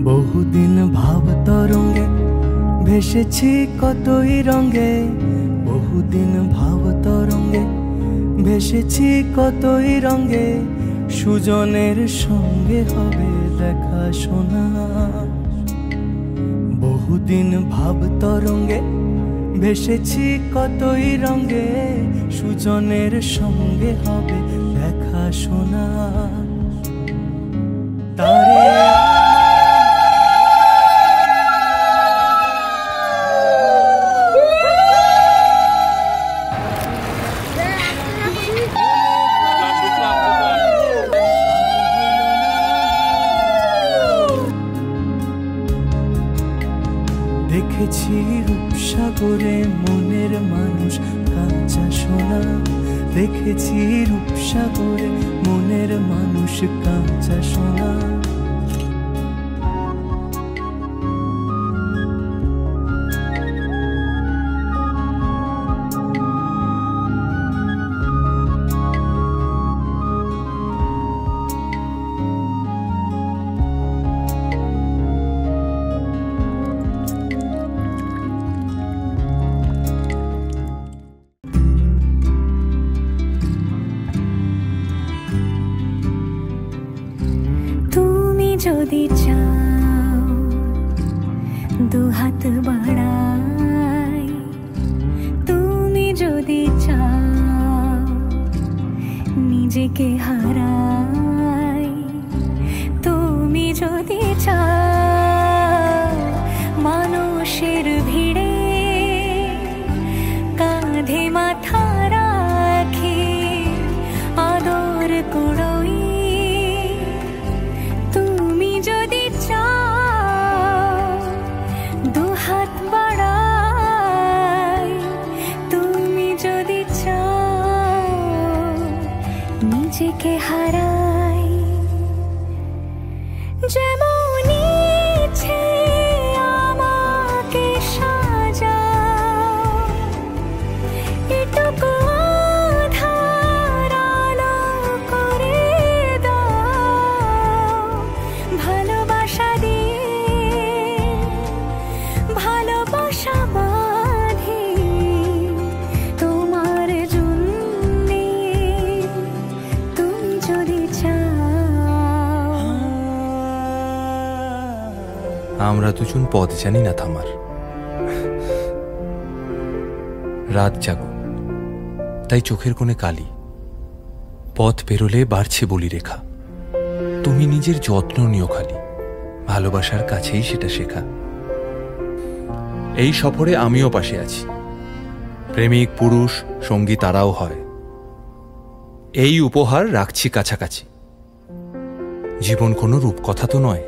বহুদিন ভাব তরঙ্গে ভেসেছি কতই রঙে, বহুদিন ভাব তরঙ্গে ভেসেছি কতই রঙে, সুজনের সঙ্গে হবে দেখা শোনা। বহুদিন ভাব তরঙ্গে ভেসেছি কতই রঙে, সুজনের সঙ্গে হবে দেখা শোনা। তারে দেখেছি রূপসাগরে মনের মানুষ কাঁচা সোনা, দেখেছি রূপসাগরে মনের মানুষ কাঁচা সোনা। যদি চাও দুহাত বাড়াই, তুমি যদি চাও নিজেকে হারাই, তুমি যদি চাও মানুষের ভিড়ে কাঁধে মাথা রাখি আদর কুড়োই, দুহাত বাড়াই, তুমি যদি চাও নিজেকে হারাই। যেমন ইচ্ছে আমাকে সাজাও, এটুকু আধার আলো করে দাও, ভালোবাসা দিয়ে ভালোবাসা বাঁধি তোমার জন্যে, তুমি যদি চাও। আমরা দুজন পথ জানি না থামার, রাত জাগো তাই চোখের কোণে কালি, পথ পেরোলে বাড়ছে বলি রেখা, তুমি নিজের যত্ন নিও খালি, ভালোবাসার কাছেই সেটা শেখা। এই সফরে আমিও পাশে আছি, প্রেমিক পুরুষ সঙ্গী তারাও হয়, এই উপহার রাখছি কাছাকাছি। জীবন কোনো রূপকথা তো নয়,